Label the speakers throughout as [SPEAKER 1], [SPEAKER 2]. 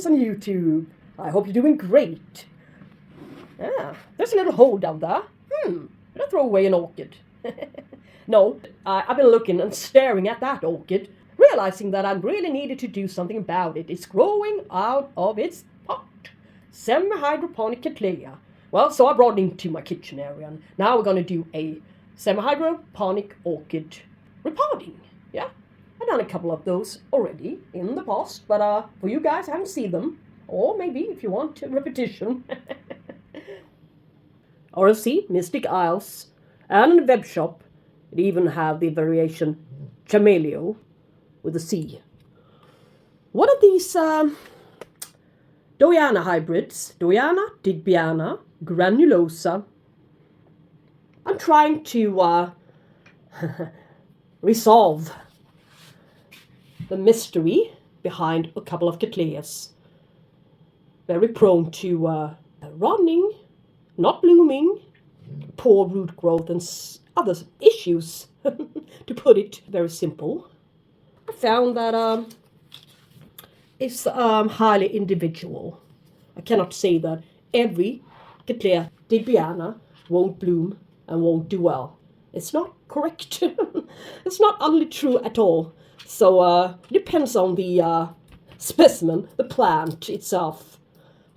[SPEAKER 1] on YouTube. I hope you're doing great. Ah, there's a little hole down there. Did I throw away an orchid? No, I've been looking and staring at that orchid, realizing that I really needed to do something about it. It's growing out of its pot. Semi-hydroponic Cattleya. Well, so I brought it into my kitchen area, and now we're going to do a semi-hydroponic orchid repotting. Yeah, I've done a couple of those already in the past, but for you guys, I haven't seen them. Or maybe if you want a repetition. RLC, Mystic Isles, and in the web shop, it even have the variation Cameleo with a C. What are these Doyana hybrids? Doyana, Digbiana, Granulosa. I'm trying to resolve the mystery behind a couple of Cattleyas. Very prone to rotting, not blooming, poor root growth, and other issues, to put it very simple. I found that it's highly individual. I cannot say that every Cattleya Digbiana won't bloom and won't do well. It's not correct. It's not utterly true at all. So it depends on the specimen, the plant itself,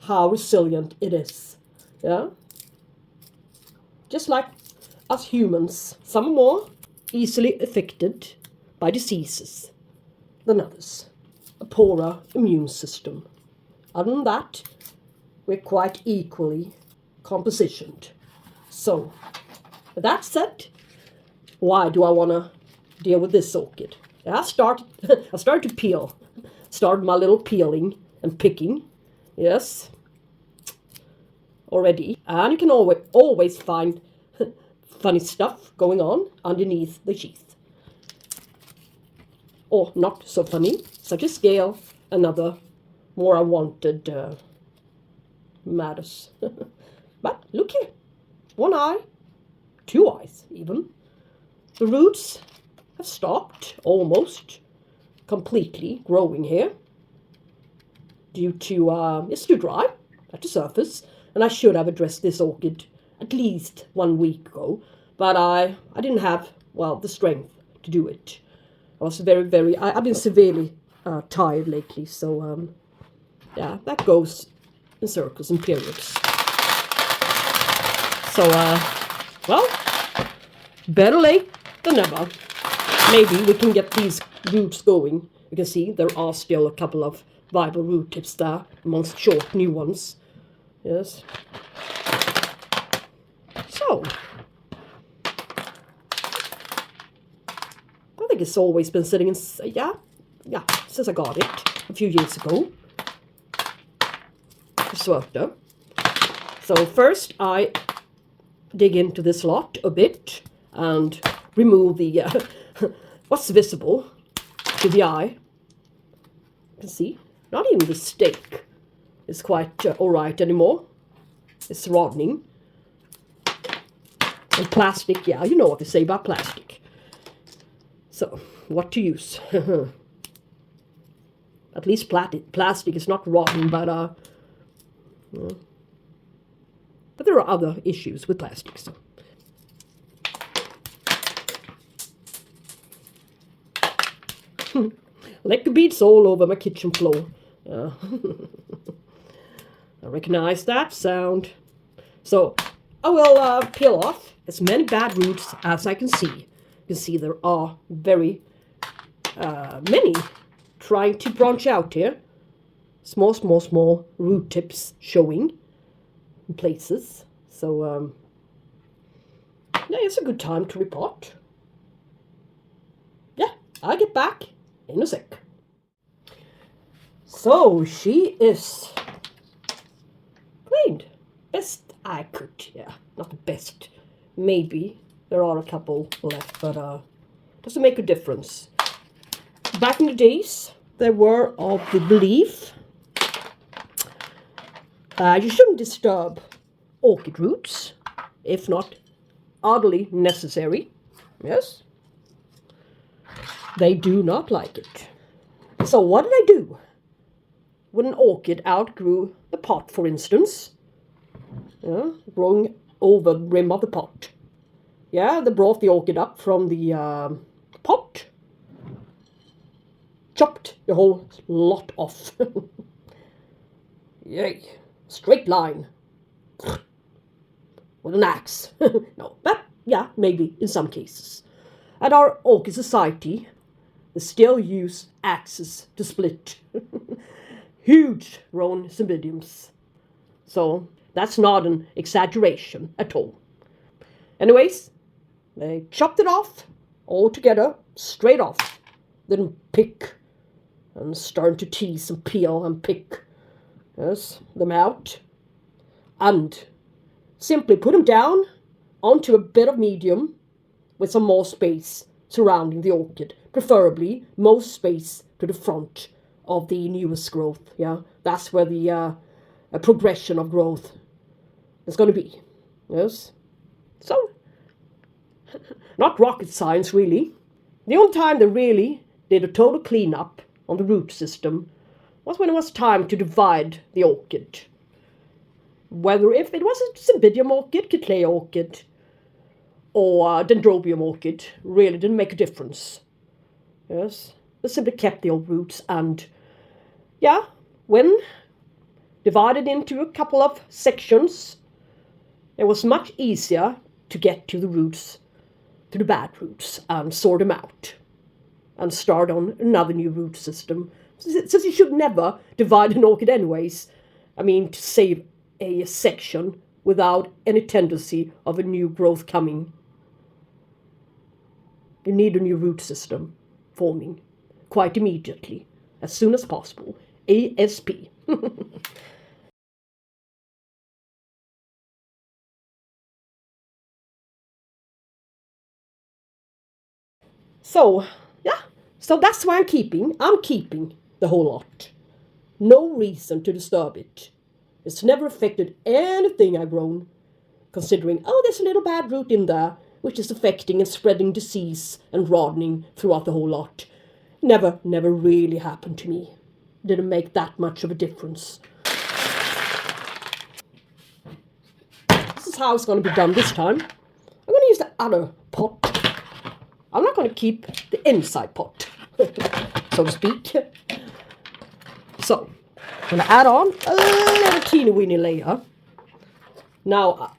[SPEAKER 1] how resilient it is. Yeah? Just like us humans, some are more easily affected by diseases than others. A poorer immune system. Other than that, we're quite equally compositioned. So, with that said, why do I want to deal with this orchid? I started to peel. Started my little peeling and picking. Yes. Already. And you can always find funny stuff going on underneath the sheath. Or not so funny, such as scale and other more unwanted matters. But look here. One eye, two eyes even. The roots have stopped almost completely growing here due to it's too dry at the surface, and I should have addressed this orchid at least 1 week ago, but I didn't have, well, the strength to do it. I was I've been severely tired lately, so yeah, that goes in circles and periods. So well, better late than never. Maybe we can get these roots going. You can see there are still a couple of viable root tips there amongst short new ones. Yes. So, I think it's always been sitting in, yeah, since I got it a few years ago. So first I dig into this lot a bit and remove the what's visible to the eye. You can see, not even the stake is quite alright anymore. It's rotting. And plastic, yeah, you know what they say about plastic. So, what to use? At least plastic is not rotten, but there are other issues with plastic. So. Liquor beads all over my kitchen floor. I recognize that sound. So I will peel off as many bad roots as I can see. You can see there are very many trying to branch out here. Small root tips showing in places. So yeah, it's a good time to repot. Yeah, I'll get back in a sec. So she is cleaned. Best I could, yeah. Not the best. Maybe there are a couple left, but doesn't make a difference. Back in the days, there were of the belief you shouldn't disturb orchid roots, if not utterly necessary. Yes. They do not like it. So what did I do? when an orchid outgrew the pot, for instance, yeah, growing over the rim of the pot. Yeah, they brought the orchid up from the pot, chopped the whole lot off. Yay, straight line. With an axe. No, but yeah, maybe in some cases. At our Orchid Society, they still use axes to split huge grown cymbidiums. So that's not an exaggeration at all. Anyways, they chopped it off all together, straight off. Then pick and start to tease and peel and pick, yes, them out. And simply put them down onto a bed of medium with some more space surrounding the orchid, preferably most space to the front of the newest growth. Yeah, that's where the progression of growth is going to be. Yes, so not rocket science really. The only time they really did a total cleanup on the root system was when it was time to divide the orchid. Whether if it was a cymbidium orchid, Cattleya orchid, or dendrobium orchid, really didn't make a difference. Yes, they simply kept the old roots, and yeah, when divided into a couple of sections, it was much easier to get to the roots, to the bad roots, and sort them out, and start on another new root system. Since you should never divide an orchid anyways, I mean, to save a section without any tendency of a new growth coming. You need a new root system forming quite immediately, as soon as possible, ASP. So, yeah, so that's why I'm keeping the whole lot. No reason to disturb it. It's never affected anything I've grown, considering, oh, there's a little bad root in there, which is affecting and spreading disease and rotting throughout the whole lot. Never really happened to me. Didn't make that much of a difference. This is how it's going to be done this time. I'm going to use the other pot. I'm not going to keep the inside pot, so to speak. So, I'm going to add on a little teeny weeny layer. Now,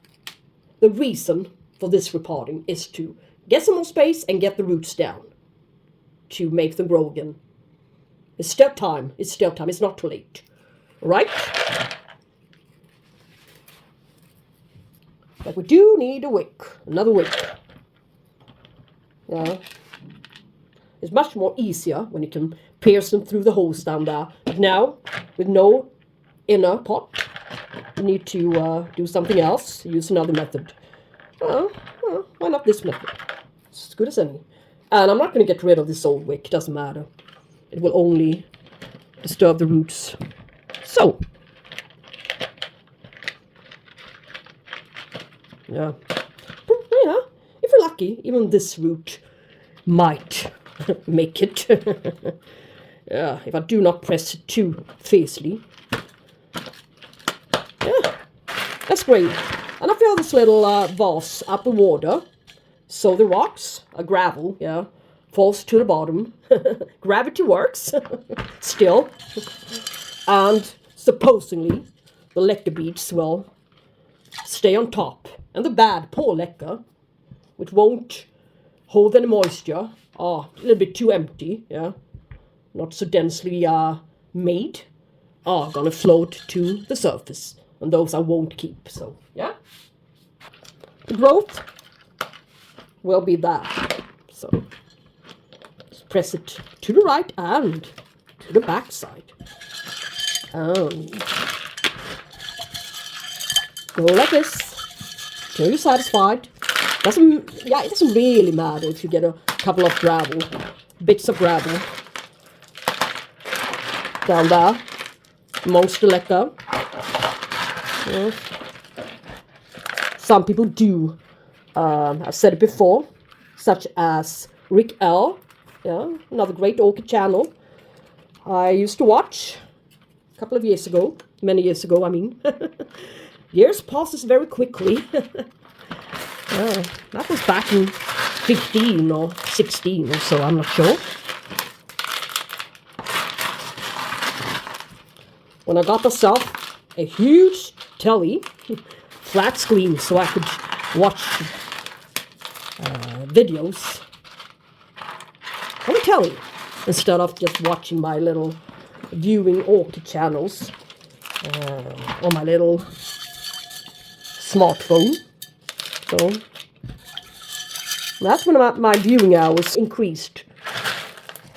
[SPEAKER 1] the reason for this repotting is to get some more space and get the roots down to make them grow again. It's still time. It's not too late. All right? But we do need a wick, another wick. Yeah. It's much more easier when you can pierce them through the holes down there. But now, with no inner pot, you need to do something else. Use another method. Why not this method? It's as good as any. And I'm not going to get rid of this old wick. Doesn't matter. It will only disturb the roots. So, yeah. If you're lucky, even this root might make it. Yeah, if I do not press it too fiercely. Yeah, that's great. And I fill this little vase up with water, so the rocks, gravel, yeah, falls to the bottom. Gravity works, still. And supposedly, the lecker beads will stay on top. And the bad, poor lecker, which won't hold any moisture, a little bit too empty, yeah, not so densely made, are gonna float to the surface. And those I won't keep, so, yeah. The growth will be there. So, just press it to the right and to the back side. And go like this till you're satisfied. It doesn't really matter if you get a couple of bits of gravel down there amongst the lecker. Yeah. Some people do, I've said it before, such as Rick L, yeah, another great orchid channel I used to watch a couple of years ago. Many years ago, I mean. Years passes very quickly. That was back in 15 or 16 or so, I'm not sure. When I got myself a huge telly, flat screen, so I could watch videos on the telly instead of just watching my little viewing orchid channels on my little smartphone. So that's when my viewing hours increased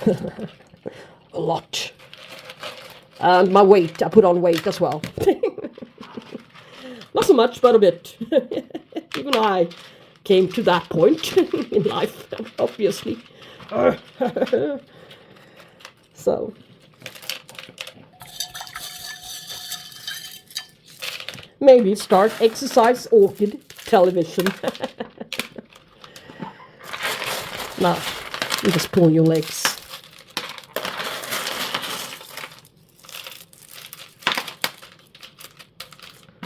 [SPEAKER 1] a lot. And my weight, I put on weight as well. Not so much, but a bit. Even I came to that point in life, obviously. So, maybe start exercise orchid television. Now, you just pull your legs.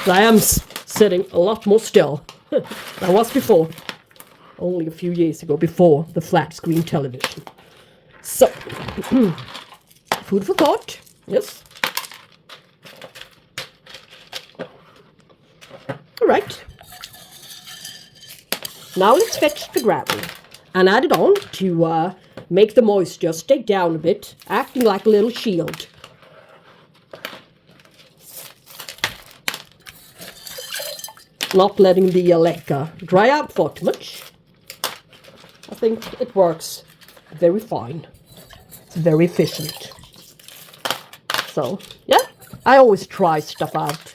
[SPEAKER 1] I am sitting a lot more still than I was before. Only a few years ago, before the flat screen television. So, food for thought, yes. All right. Now let's fetch the gravel and add it on to make the moisture stay down a bit, acting like a little shield. Not letting the leca dry out for too much. I think it works very fine. It's very efficient. So, yeah, I always try stuff out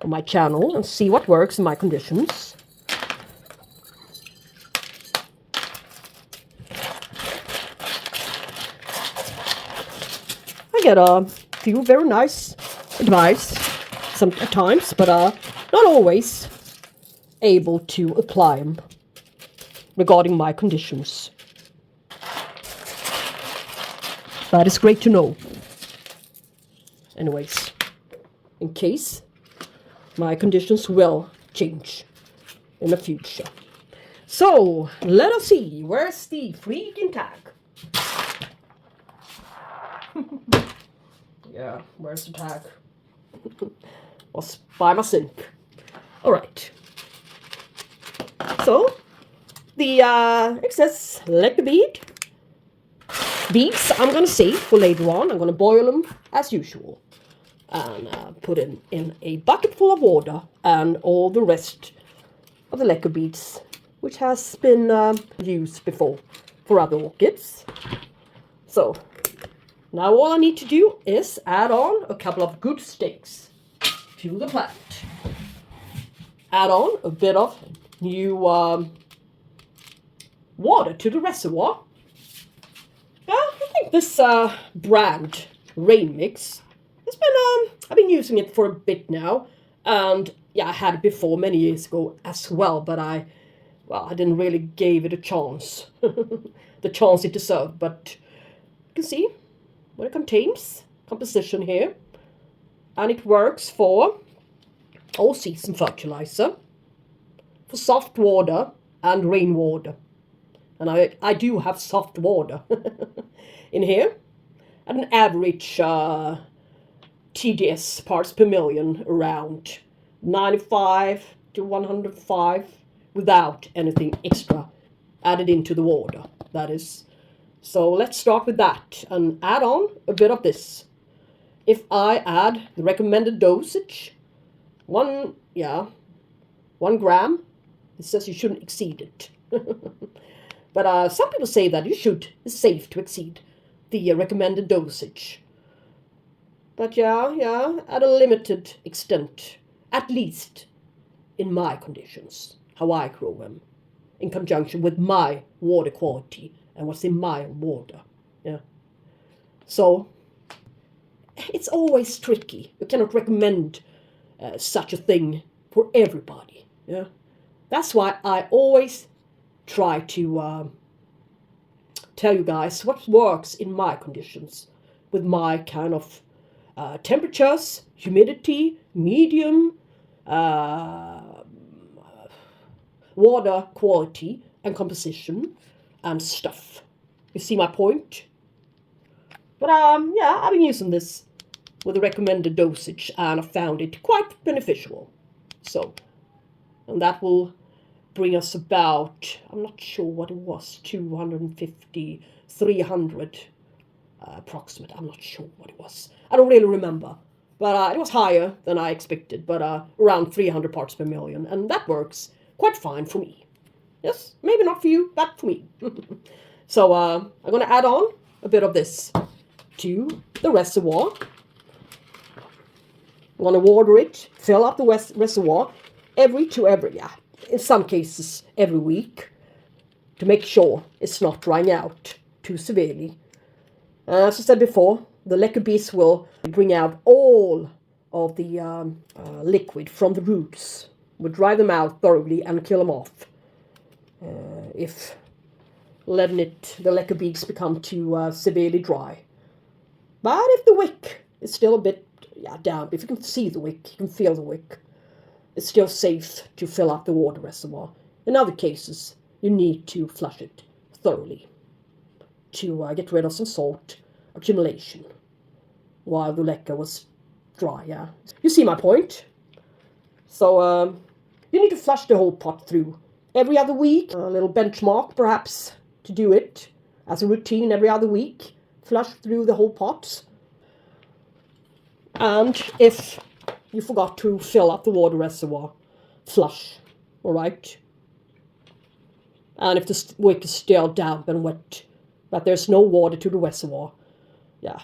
[SPEAKER 1] on my channel and see what works in my conditions. I get a few very nice advice at times, but not always able to apply them regarding my conditions. But it's great to know. Anyways, in case my conditions will change in the future. So, let us see. Where's the freaking tag? Yeah, where's the tag? Was by my sink. Alright. So, the excess leca beads I'm going to save for later on. I'm going to boil them as usual. And put in a bucket full of water and all the rest of the leca beads, which has been used before for other orchids. So, now all I need to do is add on a couple of good stakes to the plant. Add on a bit of new water to the reservoir. I think this brand rain mix has been I've been using it for a bit now, and yeah, I had it before many years ago as well, but I didn't really give it a chance, the chance it deserved. But you can see what it contains, composition here, and it works for all season fertilizer, for soft water and rainwater. And I do have soft water in here at an average TDS parts per million around 95 to 105 without anything extra added into the water, that is. So let's start with that and add on a bit of this. If I add the recommended dosage, 1 gram, it says you shouldn't exceed it. But some people say that it's safe to exceed the recommended dosage. But yeah, at a limited extent, at least in my conditions, how I grow them, in conjunction with my water quality and what's in my water. Yeah. So it's always tricky. You cannot recommend such a thing for everybody. Yeah. That's why I always try to tell you guys what works in my conditions with my kind of temperatures, humidity, medium, water quality and composition and stuff. You see my point? But yeah, I've been using this with the recommended dosage and I found it quite beneficial. So, and that will bring us about, I'm not sure what it was, 250, 300 approximate. I'm not sure what it was. I don't really remember. But it was higher than I expected, but around 300 parts per million. And that works quite fine for me. Yes, maybe not for you, but for me. So I'm going to add on a bit of this to the reservoir. I'm going to water it, fill up the reservoir in some cases every week, to make sure it's not drying out too severely. As I said before, the lecker bees will bring out all of the liquid from the roots. We'll dry them out thoroughly and kill them off if letting the lecker bees become too severely dry. But if the wick is still a bit damp, if you can see the wick, you can feel the wick, it's still safe to fill up the water reservoir. In other cases, you need to flush it thoroughly to get rid of some salt accumulation while the lecker was dry. Yeah, you see my point. So you need to flush the whole pot through every other week. A little benchmark perhaps to do it as a routine every other week. Flush through the whole pot. And if you forgot to fill up the water reservoir, flush. All right. And if the wick is still damp and wet, but there's no water to the reservoir, yeah,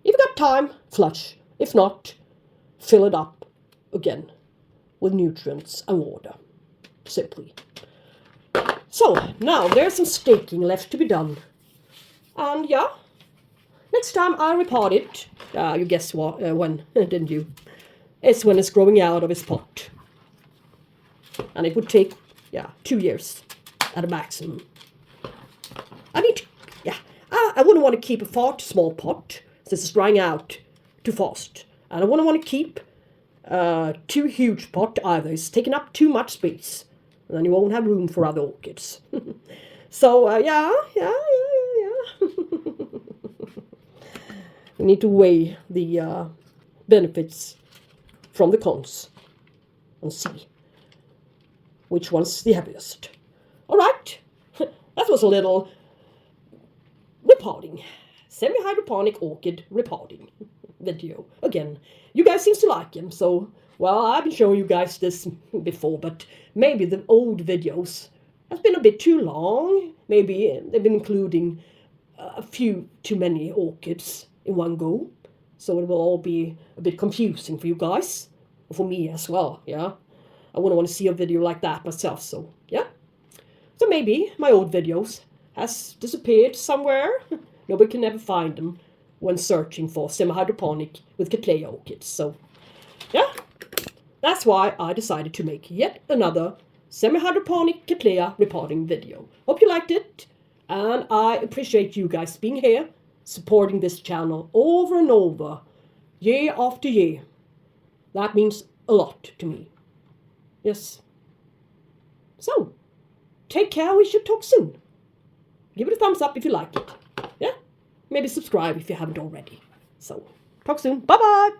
[SPEAKER 1] if you got time, flush. If not, fill it up again with nutrients and water, simply. So now there's some staking left to be done, and yeah, next time I repot it, you guess what? When didn't you? It's when it's growing out of its pot, and it would take 2 years at a maximum. I wouldn't want to keep a far too small pot since it's drying out too fast. And I wouldn't want to keep too huge pot either. It's taking up too much space. And then you won't have room for other orchids. So, yeah. We need to weigh the benefits from the cons and see which one's the heaviest. All right. That was a little repotting, semi-hydroponic orchid repotting video. Again, you guys seem to like him, so, well, I've been showing you guys this before, but maybe the old videos have been a bit too long. Maybe they've been including a few too many orchids in one go, so it will all be a bit confusing for you guys, for me as well, yeah. I wouldn't want to see a video like that myself, so, yeah. So maybe my old videos has disappeared somewhere. Nobody can ever find them when searching for semi-hydroponic with Cattleya orchids. So, yeah, that's why I decided to make yet another semi-hydroponic Cattleya repotting video. Hope you liked it, and I appreciate you guys being here, supporting this channel over and over, year after year. That means a lot to me. Yes. So, take care. We should talk soon. Give it a thumbs up if you like it. Yeah? Maybe subscribe if you haven't already. So, talk soon. Bye-bye.